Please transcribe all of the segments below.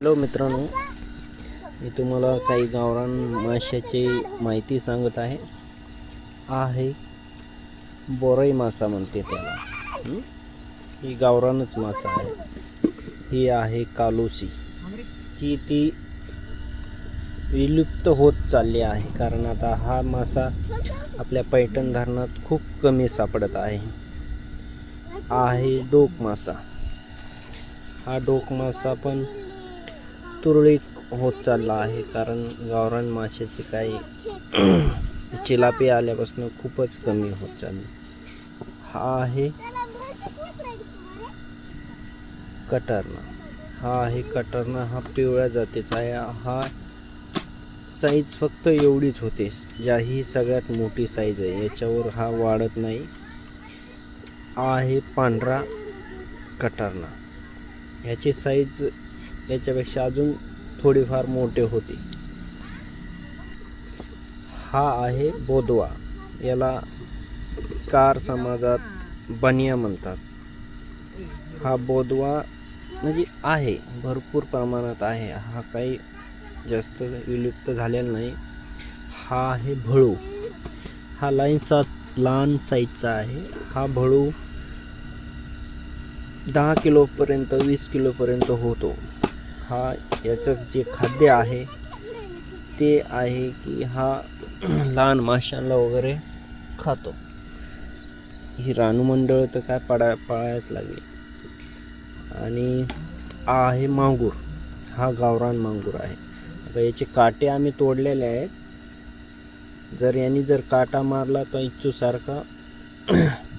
Hello मित्रांनो, मी तुम्हाला काही गावरान माशाची माहिती सांगत आहे. हा आहे बोराई मासा म्हणते त्याला. ही गावरानच मासा आहे. ही आहे कालोसी. ती विलुप्त होत चालली आहे, कारण आता हा मासा आपल्या पैठण धरणात खूप कमी सापडत आहे. आहे डोक मासा. हा डोक मासा पण तुरळक होत चालला आहे, कारण गावरान माशाची काही चिलापी आल्यापासून खूपच कमी होत चालली. हा आहे कटरना. हा आहे कटरना. हा पिवळ्या जातीचा आहे. हा साईज फक्त एवढीच होते, ही सगळ्यात मोठी साईज आहे. याच्यावर हा वाढत नाही. आहे पांढरा कटरना. ह्याची साईज याच्यापेक्षा अजून थोडीफार मोठे होते. हा आहे बोदवा. याला कार समाजात बनिया म्हणतात. हा बोदवा म्हणजे आहे, भरपूर प्रमाणात आहे. हा काही जास्त विलुप्त झालेला नाही. हा आहे भळू. हा लहान साईजचा आहे. हा भळू 10 किलोपर्यंत 20 किलोपर्यंत होतो. हा याचं जे खाद्य आहे ते आहे की हा लहान माशांना वगैरे खातो. ही रानूमंडळ तर काय पाळायच लागली. आणि आहे मांगूर. हा गावरान मांगूर आहे. आता याचे काटे आम्ही तोडलेले आहेत. जर काटा मारला तर इच्छूसारखा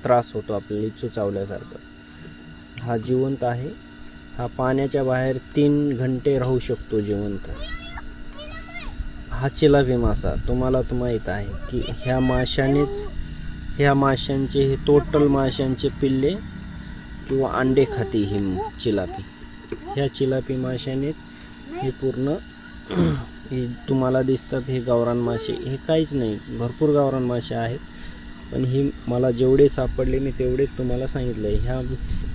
त्रास होतो आपल्याला, इच्छू चावल्यासारखं. हा जिवंत आहे. हा पाण्याच्या बाहेर 3 घंटे राहू शकतो जिवंत. हा चिलापी मासा. तुम्हाला तर माहीत आहे की ह्या माशांचे हे टोटल माशांचे पिल्ले किंवा अंडे खाते ही चिलापी. ह्या चिलापी माशानेच हे पूर्ण हे तुम्हाला दिसतात हे गावरान मासे. हे काहीच नाही, भरपूर गावरान मासे आहेत, पण ही मला जेवढे सापडले मी तेवढेच तुम्हाला सांगितलं. ह्या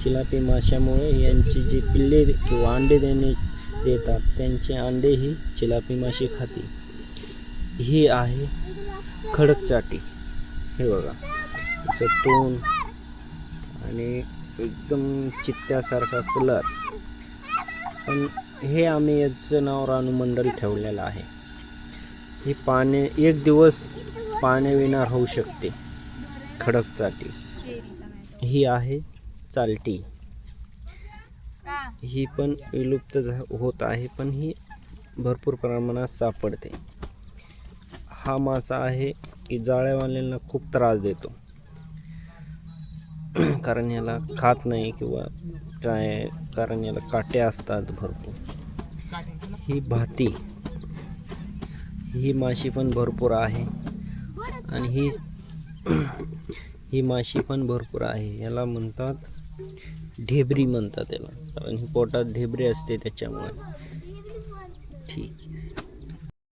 चिलापी माशामुळे यांची जी पिल्ले किंवा अंडे देतात त्यांचे अंडे ही चिलापी माशी खाते. ही आहे खडक चाटी. हे बघा, तिचं तोंड आणि एकदम चित्त्यासारखा कलर. पण हे आम्ही याचं नाव रानूमंडल ठेवलेलं आहे. ही एक दिवस पाण्याविना राहू शकते. खडक चाटी. ही आहे चालटी. ही पण विलुप्त होत आहे, पण ही भरपूर प्रमाणात सापडते. हा मासा आहे की जाळ्यावाल्यांना खूप त्रास देतो, कारण याला खात नाही किंवा काय, कारण याला काटे असतात भरपूर. ही भाती. ही माशी पण भरपूर आहे. आणि ही माशी पण भरपूर आहे. याला म्हणतात ढेबरी म्हणतात याला, कारण ही पोटात ढेबरी असते त्याच्यामुळे. ठीक.